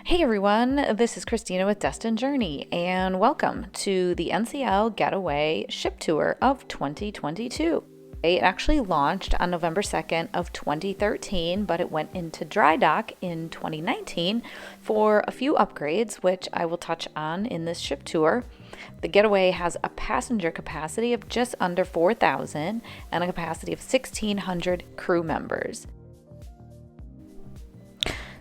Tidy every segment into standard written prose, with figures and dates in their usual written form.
Hey everyone, this is Christina with Destined Journey, and welcome to the NCL Getaway Ship Tour of 2022. It actually launched on November 2nd of 2013, but it went into dry dock in 2019 for a few upgrades, which I will touch on in this ship tour. The Getaway has a passenger capacity of just under 4,000 and a capacity of 1,600 crew members.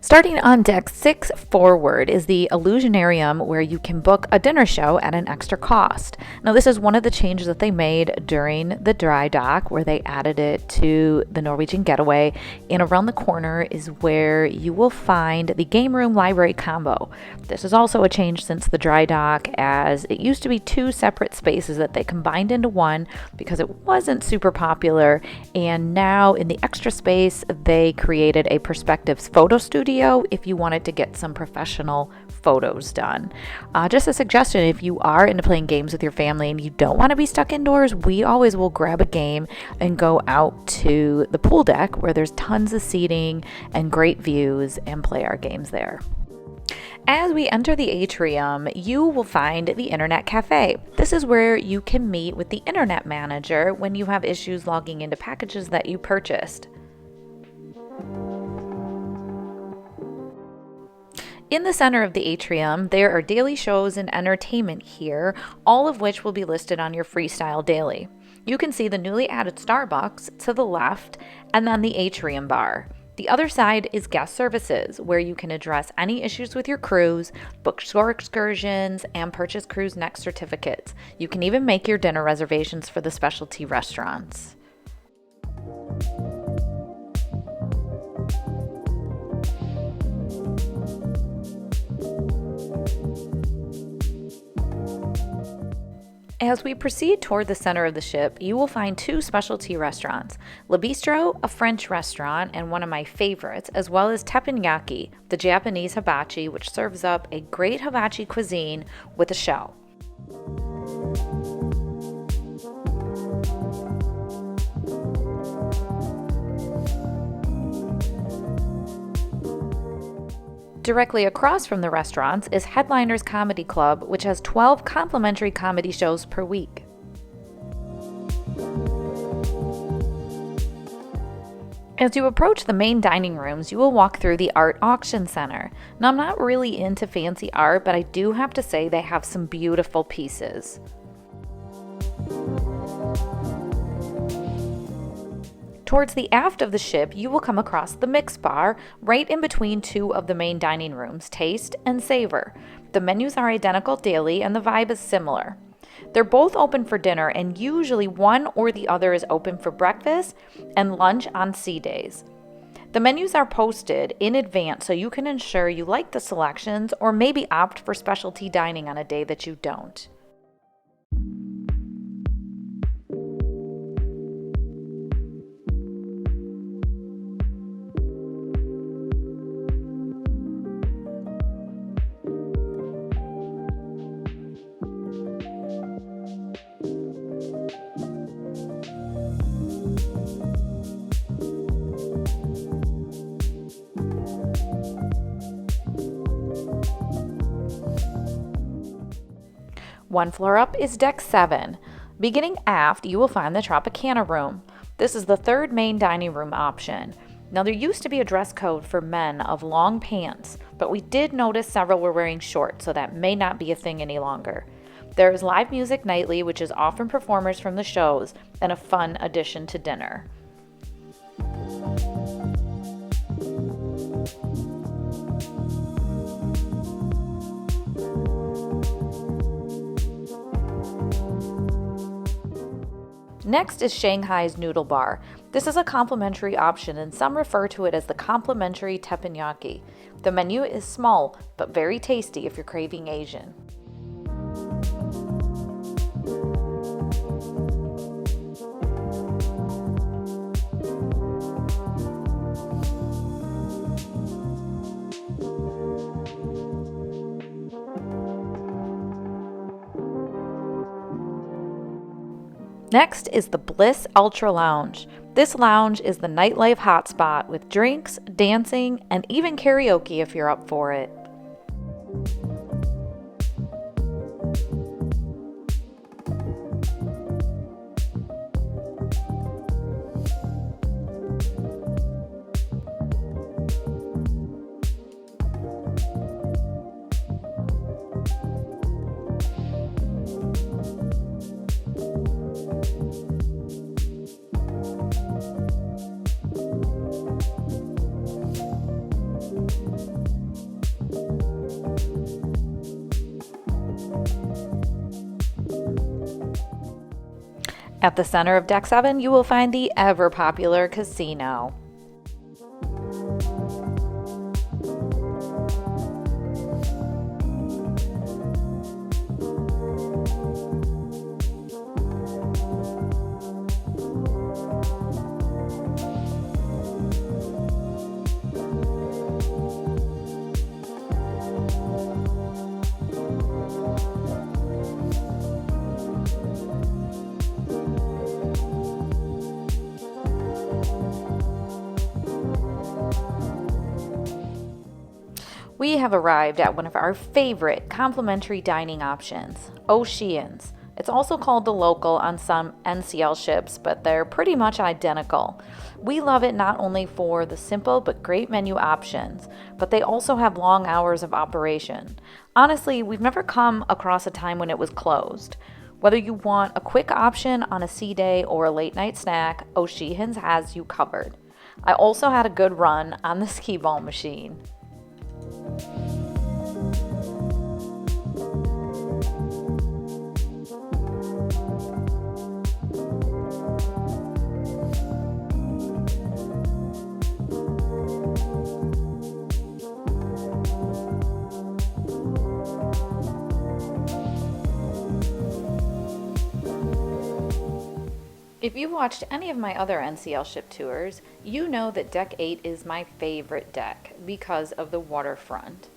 Starting on deck 6 forward is the Illusionarium, where you can book a dinner show at an extra cost. Now, this is one of the changes that they made during the dry dock, where they added it to the Norwegian Getaway. And around the corner is where you will find the game room library combo. This is also a change since the dry dock, as it used to be two separate spaces that they combined into one because it wasn't super popular. And now in the extra space, they created a Perspectives photo studio if you wanted to get some professional photos done. Just a suggestion, if you are into playing games with your family and you don't want to be stuck indoors, we always will grab a game and go out to the pool deck where there's tons of seating and great views and play our games there. As we enter the Atrium, you will find the Internet Cafe. This is where you can meet with the Internet Manager when you have issues logging into packages that you purchased. In the center of the atrium, there are daily shows and entertainment here, all of which will be listed on your Freestyle Daily. You can see the newly added Starbucks to the left, and then the atrium bar. The other side is guest services, where you can address any issues with your cruise, book shore excursions, and purchase cruise next certificates. You can even make your dinner reservations for the specialty restaurants. As we proceed toward the center of the ship, you will find two specialty restaurants, Bistro, a French restaurant and one of my favorites, as well as Tepanyaki, the Japanese hibachi, which serves up a great hibachi cuisine with a shell. Directly across from the restaurants is Headliners Comedy Club, which has 12 complimentary comedy shows per week. As you approach the main dining rooms, you will walk through the Art Auction Center. Now, I'm not really into fancy art, but I do have to say they have some beautiful pieces. Towards the aft of the ship, you will come across the Mixx bar, right in between two of the main dining rooms, Taste and Savor. The menus are identical daily and the vibe is similar. They're both open for dinner, and usually one or the other is open for breakfast and lunch on sea days. The menus are posted in advance so you can ensure you like the selections or maybe opt for specialty dining on a day that you don't. One floor up is deck 7. Beginning aft, you will find the TROPICANA room. This is the third main dining room option. Now, there used to be a dress code for men of long pants, but we did notice several were wearing shorts, so that may not be a thing any longer. There is live music nightly, which is often performers from the shows, and a fun addition to dinner. Next is SHANGHAI'S Noodle Bar. This is a complimentary option, and some refer to it as the complimentary Tepanyaki. The menu is small, but very tasty if you're craving Asian. Next is the Bliss Ultra Lounge. This lounge is the nightlife hotspot with drinks, dancing, and even karaoke if you're up for it. At the center of Deck 7, you will find the ever-popular casino. We have arrived at one of our favorite complimentary dining options, Ocean's. It's also called the Local on some NCL ships, but they're pretty much identical. We love it not only for the simple but great menu options, but they also have long hours of operation. Honestly, we've never come across a time when it was closed. Whether you want a quick option on a sea day or a late night snack, Ocean's has you covered. I also had a good run on the skee ball machine. If you've watched any of my other NCL ship tours, you know that Deck 8 is my favorite deck because of the waterfront.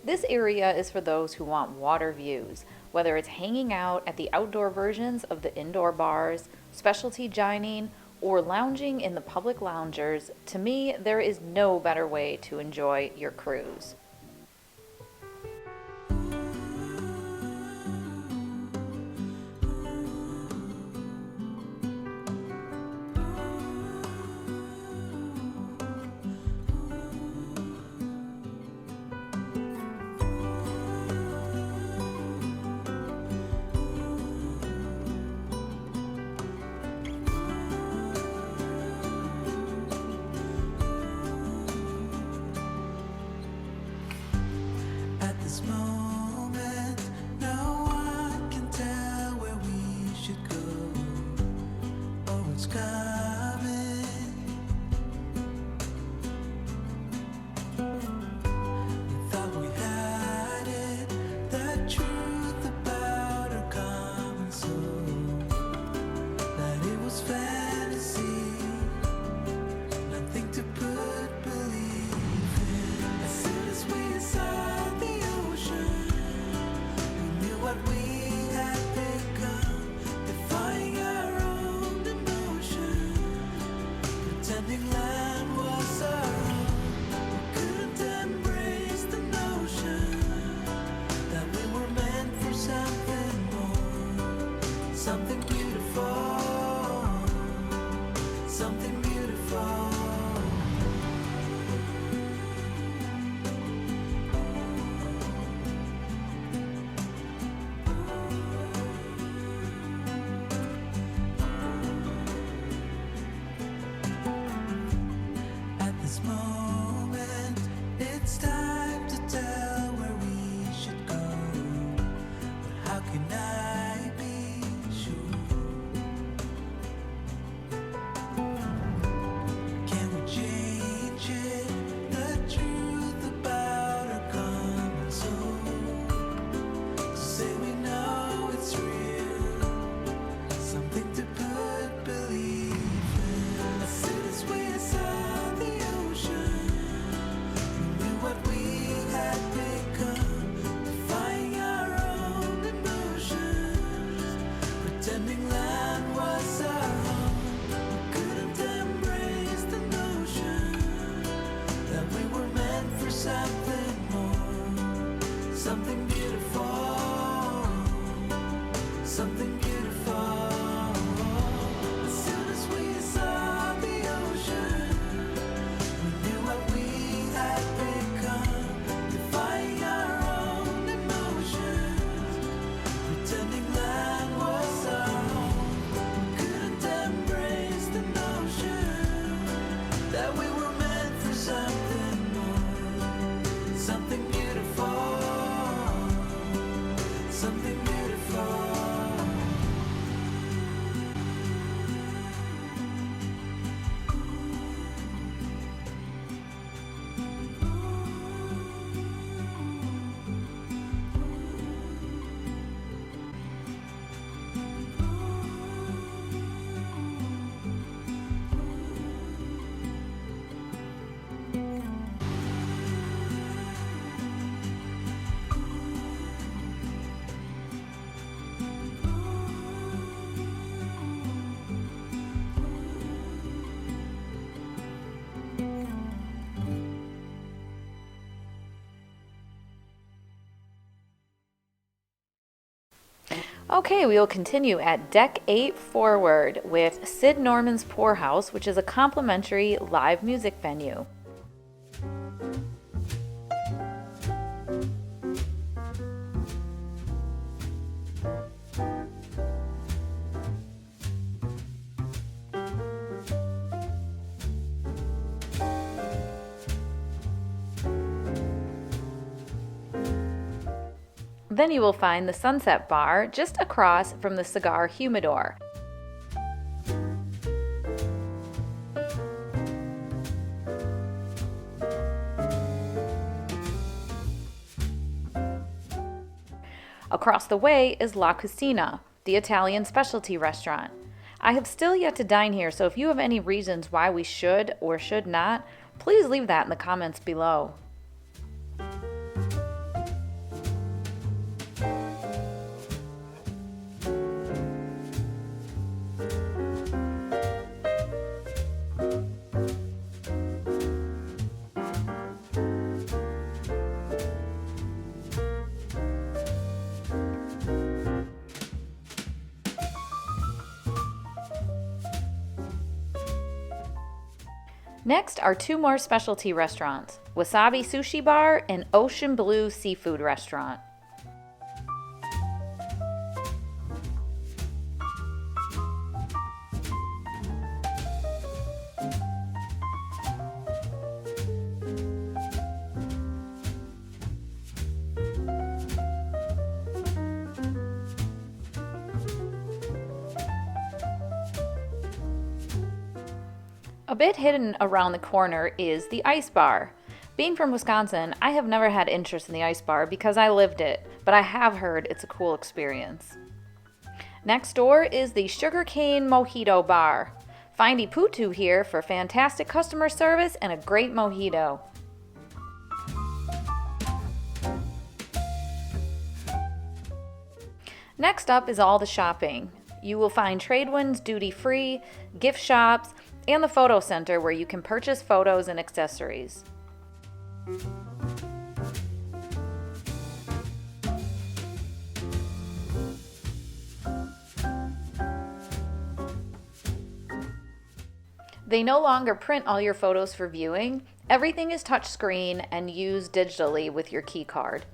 This area is for those who want water views, whether it's hanging out at the outdoor versions of the indoor bars, specialty dining, or lounging in the public loungers. To me, there is no better way to enjoy your cruise. Okay, we will continue at Deck 8 Forward with Sid Norman's Poorhouse, which is a complimentary live music venue. Then you will find the Sunset Bar just across from the Cigar Humidor. Across the way is La Cucina, the Italian specialty restaurant. I have still yet to dine here, so if you have any reasons why we should or should not, please leave that in the comments below. Next are two more specialty restaurants, Wasabi Sushi Bar and Ocean Blue Seafood Restaurant. A bit hidden around the corner is the Ice Bar. Being from Wisconsin, I have never had interest in the Ice Bar because I lived it, but I have heard it's a cool experience. Next door is the SUGARCANE Mojito Bar. Find Iputu here for fantastic customer service and a great mojito. Next up is all the shopping. You will find Tradewinds duty-free, gift shops, and the photo center where you can purchase photos and accessories. They no longer print all your photos for viewing. Everything is touchscreen and used digitally with your key card.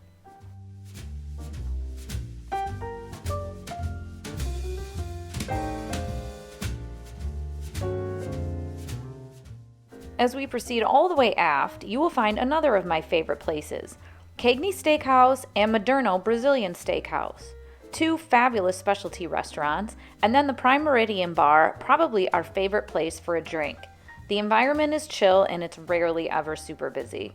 As we proceed all the way aft, you will find another of my favorite places, Cagney Steakhouse and Moderno Brazilian Steakhouse. Two fabulous specialty restaurants, and then the Prime Meridian Bar, probably our favorite place for a drink. The environment is chill and it's rarely ever super busy.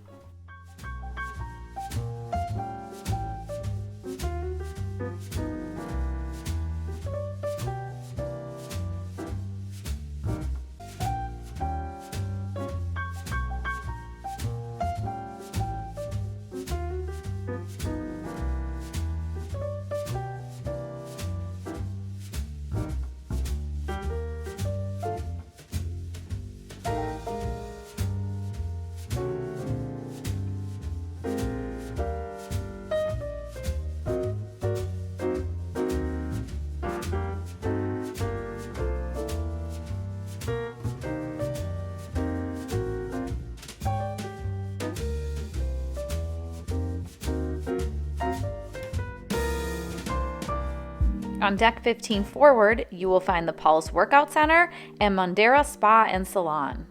On Deck 15 Forward, you will find the Pulse Workout Center and Mondera Spa and Salon.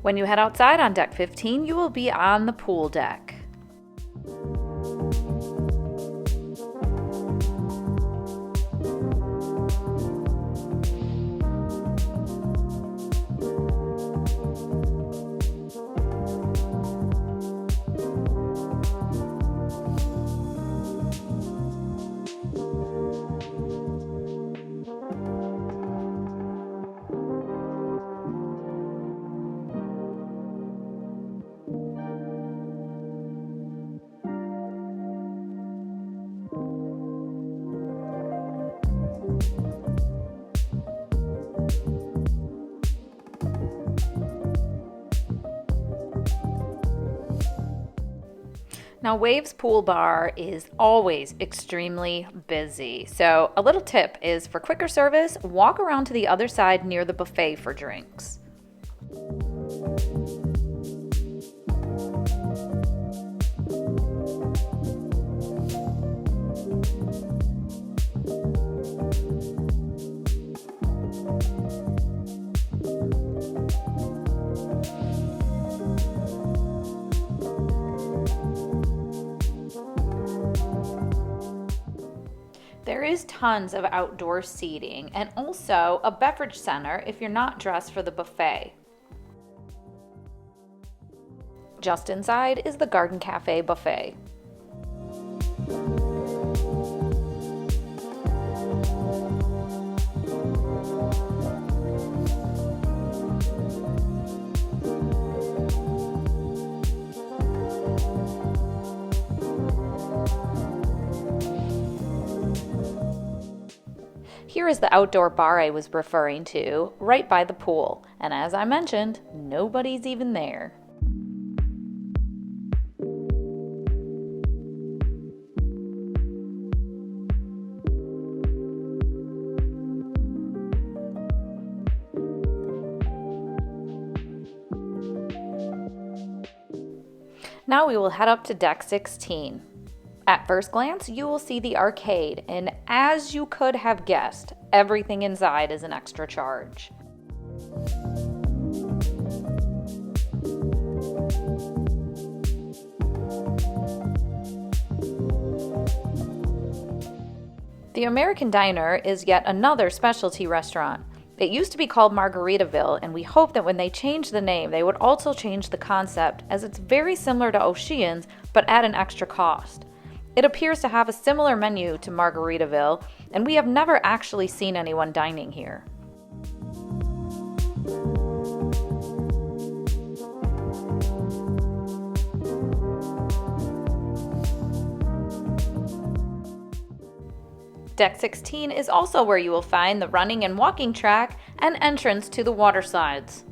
When you head outside on deck 15, you will be on the pool deck. Now, Waves Pool Bar is always extremely busy, so a little tip is for quicker service, walk around to the other side near the buffet for drinks. There is tons of outdoor seating and also a beverage center if you're not dressed for the buffet. Just inside is the Garden Cafe buffet. Here is the outdoor bar I was referring to, right by the pool, and as I mentioned, nobody's even there. Now we will head up to deck 16. At first glance, you will see the arcade, and as you could have guessed, everything inside is an extra charge. The American Diner is yet another specialty restaurant. It used to be called Margaritaville, and we hope that when they change the name, they would also change the concept, as it's very similar to Ocean's, but at an extra cost. It appears to have a similar menu to Margaritaville, and we have never actually seen anyone dining here. Deck 16 is also where you will find the running and walking track and entrance to the water slides.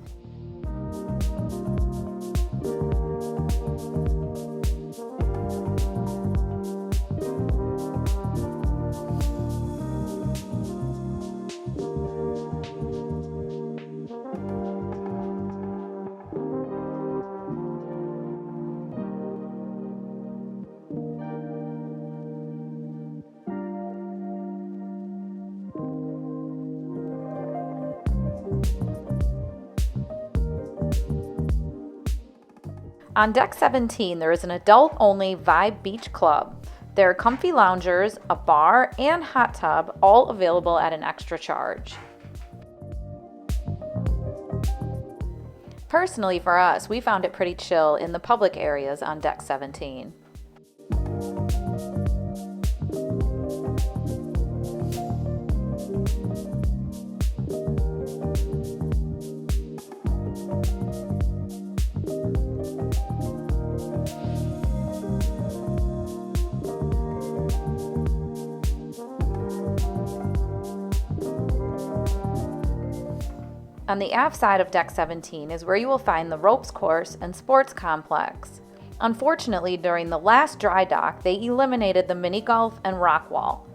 On deck 17, there is an adult-only Vibe Beach Club. There are comfy loungers, a bar, and hot tub, all available at an extra charge. Personally, for us, we found it pretty chill in the public areas on deck 17. On the aft side of deck 17 is where you will find the ropes course and sports complex. Unfortunately, during the last dry dock, they eliminated the mini golf and rock wall.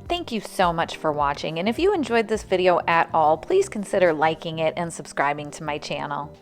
Thank you so much for watching, and if you enjoyed this video at all, please consider liking it and subscribing to my channel.